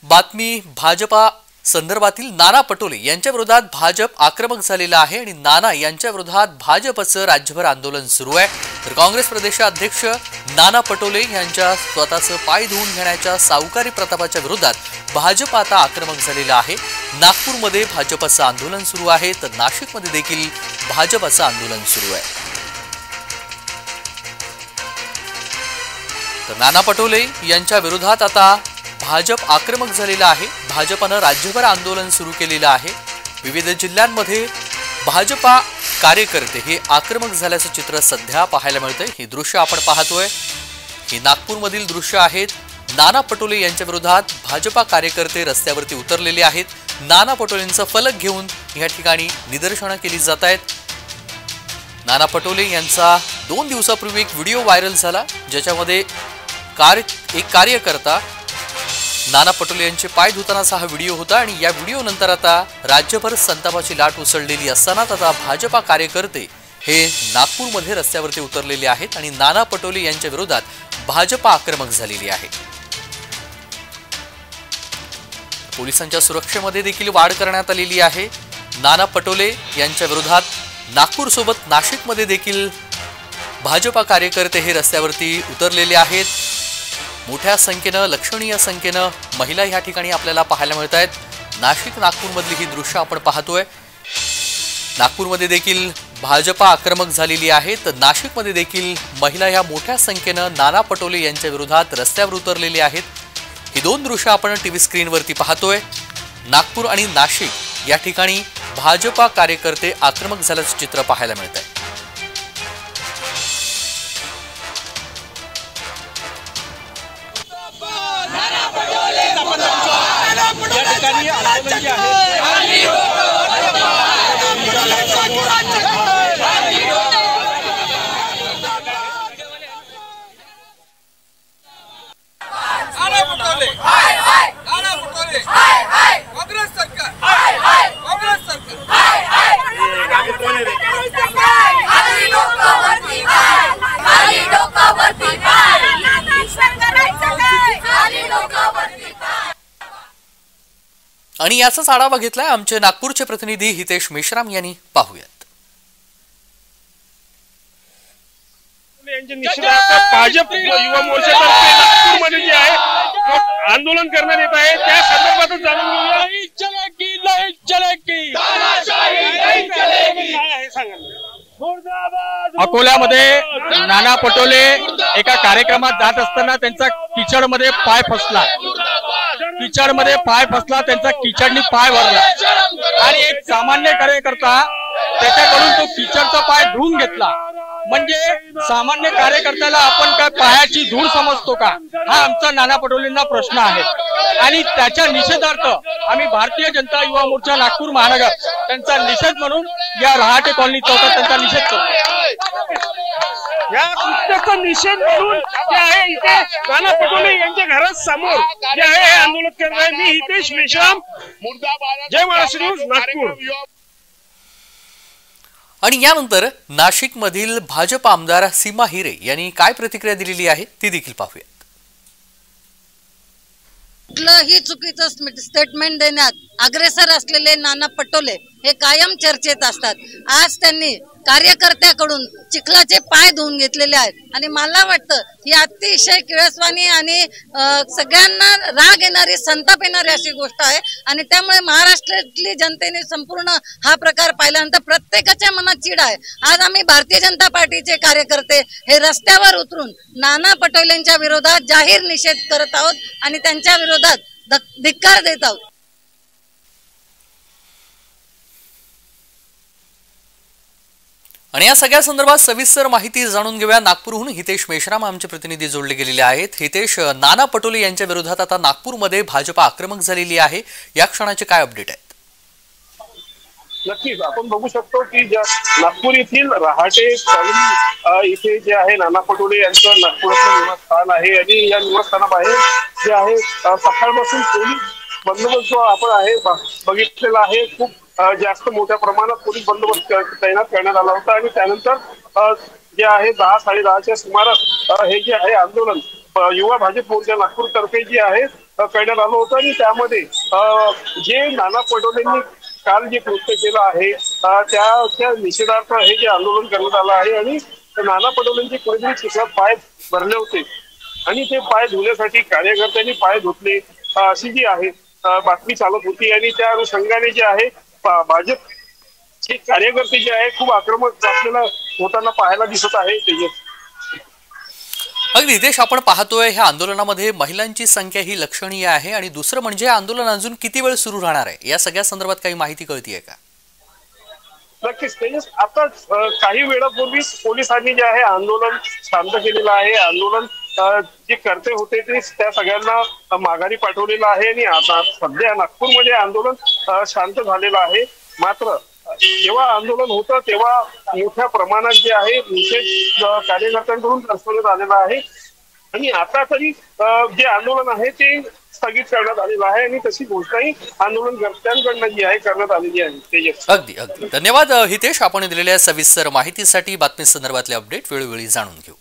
बातमी भाजपा संदर्भातील नाना पटोले यांच्या विरोधात भाजप आक्रमक झालेला आहे आणि नाना यांच्या विरोधात भाजपचं राज्यभर आंदोलन सुरू आहे। तर काँग्रेस प्रदेशाध्यक्ष नाना पटोले यांच्या स्वतःचं पाय धुवून घेण्याच्या सावकारी प्रतापाच्या विरोधात भाजप आता आक्रमक झालेला आहे। नागपूरमध्ये भाजपचं आंदोलन सुरू आहे तर नाशिकमध्ये देखील भाजपचं आंदोलन सुरू आहे। तर नाना पटोले यांच्या विरोधात आता भाजप आक्रमक झालेला आहे। भाजपने राज्यभर आंदोलन सुरू केलेलं आहे। विविध जिल्ह्यांमध्ये भाजपा कार्यकर्ते हे आक्रमक झाल्याचं चित्र सध्या पाहायला मिळतंय। हे दृश्य आपण पाहतोय, हे नागपूरमधील दृश्य आहेत। नाना पटोले यांच्या विरोधात भाजपा कार्यकर्ते रस्त्यावरती उतरलेले आहेत। नाना पटोलेंचा फलक घेऊन या ठिकाणी निदर्शनं केली जात आहेत। नाना पटोले यांचा 2 दिवसापूर्वी एक व्हिडिओ व्हायरल झाला, ज्याच्यामध्ये एक कार्यकर्ता नाना पटोले यांचे पाय धुतानाचा हा व्हिडिओ होता आणि या व्हिडिओ नंतर आता राज्यभर संतापाची लाट उसळलेली असतानाच आता भाजपा कार्यकर्ते हे नागपूरमध्ये रस्त्यावरती उतरलेले आहेत आणि नाना पटोले यांच्या विरोधात भाजपा आक्रमक झालेली आहे। पोलिसांच्या सुरक्षेमध्ये देखील वाढ करण्यात आलेली आहे। नाना पटोले यांच्या विरोधात नागपूरसोबत नाशिकमध्ये देखील भाजपा कार्यकर्ते हे रस्त्यावरती उतरलेले आहेत। मोठ्या संख्येने लक्षणीय संख्येने महिला या ठिकाणी आपल्याला पाहायला मिळत आहेत। नाशिक नागपूरमधली ही दृश्य आपण पाहतोय। नागपूरमध्ये देखील भाजपा आक्रमक झालेली आहे तर नाशिकमध्ये देखील महिला या मोठ्या संख्येने नाना पटोले यांच्या विरोधात रस्त्यावर उतरलेले आहेत। ही 2 दृश्य आपण टीव्ही स्क्रीनवरती पाहतोय। नागपूर आणि नाशिक या ठिकाणी भाजपा कार्यकर्ते आक्रमक झाल्याचं चित्र पाहायला मिळत आहे। आणि याचाच आढावा घेतलाय आमचे नागपूरचे प्रतिनिधी हितेश मेश्राम यांनी। पाहूयात। भाजप युवा मोर्चातर्फे नागपूरमध्ये जे आहे आंदोलन करण्यात येत आहे त्या संदर्भातच जाणून घेऊया। अकोल्यामध्ये नाना पटोले एका कार्यक्रमात जात असताना त्यांचा किचडमध्ये पाय फसला। त्यांचा किचडनी पाय भरला आणि एक सामान्य कार्यकर्ता त्याच्याकडून तो किचडचा पाय धुवून घेतला। म्हणजे सामान्य कार्यकर्त्याला आपण काय पायाची धूळ समजतो का, हा आमचा नाना पटोलेंना प्रश्न आहे। आणि त्याच्या निषेधार्थ आम्ही भारतीय जनता युवा मोर्चा नागपूर महानगर त्यांचा निषेध म्हणून या रहाटे कॉलनी चौकात त्यांचा निषेध करतो। या कृत्याचा निषेध म्हणून जे आहे इथे नाना पटोले यांच्या घरासमोर जे आहे आंदोलन करत आहे। मी हितेश मेश्राम, जय महाराष्ट्र न्यूज, नागपूर। आणि यानंतर नाशिकमधील भाजप आमदार सीमा हिरे यांनी काय प्रतिक्रिया दिलेली आहे ती देखील पाहूया। कुठलंही चुकीचं स्टेटमेंट देण्यात अग्रेसर असलेले नाना पटोले हे कायम चर्चेत असतात। आज त्यांनी कार्यकर्त्याकडून चिखलाचे पाय धुवून घेतलेले आहेत आणि मला वाटतं ही अतिशय किळसवाणी आणि सगळ्यांना राग येणारी, संताप येणारी अशी गोष्ट आहे। आणि त्यामुळे महाराष्ट्रातली जनतेने संपूर्ण हा प्रकार पाहिल्यानंतर प्रत्येकाच्या मनात चीड आहे। आज आम्ही भारतीय जनता पार्टीचे कार्यकर्ते हे रस्त्यावर उतरून नाना पटोलेंच्या विरोधात जाहीर निषेध करत आहोत आणि त्यांच्या विरोधात धिक्कार देत आहोत। आणि या सगळ्या संदर्भात सविस्तर माहिती जाणून घेऊया। नागपूरहून हितेश मेश्राम आमचे प्रतिनिधी जोडले गेलेले आहेत। हितेश, नाना पटोले यांच्या विरोधात आता नागपूरमध्ये भाजपा आक्रमक झालेली आहे, या क्षणाचे काय अपडेट आहेत? नक्कीच आपण बघू शकतो की नागपूर येथील रहाटे कॉलनी इथे जे आहे नाना पटोले यांचं नागपुरातलं निवासस्थान आहे आणि या निवासस्थानाबाहेर जे आहे सकाळपासून पोलीस बंदोबस्त जो आपण आहे बघितलेला आहे। खूप जास्त मोठ्या प्रमाणात पोलीस बंदोबस्त तैनात करण्यात आला होता आणि त्यानंतर जे आहे 10-10:30च्या सुमारास हे जे आहे आंदोलन युवा भाजप मोर्चा नागपूर तर्फे जे आहे करण्यात आलं होतं आणि त्यामध्ये जे नाना पटोलेंनी काल जे कृत्य केलं आहे त्या निषेधार्थ हे जे आंदोलन करण्यात आलं आहे आणि नाना पटोलेंचे कोणीतरी चिखलात पाय भरले होते आणि ते पाय धुण्यासाठी कार्यकर्त्यांनी पाय धुतले अशी जी आहे बातमी चालत होती आणि त्या अनुषंगाने जे आहे भाजपचे कार्यकर्ते जे आहे खूप आक्रमक आपल्याला होताना पाहायला दिसत आहे. अगदी नितेश, आपण पाहतोय ह्या आंदोलनामध्ये महिलांची संख्या ही लक्षणीय आहे आणि दुसरं म्हणजे आंदोलन अजून किती वेळ सुरू राहणार आहे या सगळ्या संदर्भात काही माहिती कळतीये का? नक्कीच तेजस, आता काही वेळापूर्वी पोलिसांनी जे आहे आंदोलन शांत केलेलं आहे. आंदोलन जे करते होते ते त्या सगळ्यांना माघारी पाठवलेलं आहे आणि आता सध्या नागपूरमध्ये आंदोलन शांत झालेलं आहे. मात्र जेव्हा आंदोलन होतं तेव्हा मोठ्या प्रमाणात जे आहे निषेध कार्यकर्त्यांकडून दर्शवण्यात आलेला आहे आणि आता तरी जे आंदोलन आहे ते स्थगित करण्यात आलेलं आहे आणि तशी घोषणाही आंदोलनकर्त्यांकडनं जी आहे करण्यात आलेली आहे. अगदी अगदी धन्यवाद हितेश, आपण दिलेल्या सविस्तर माहितीसाठी. बातमी संदर्भातले अपडेट वेळोवेळी जाणून घेऊ.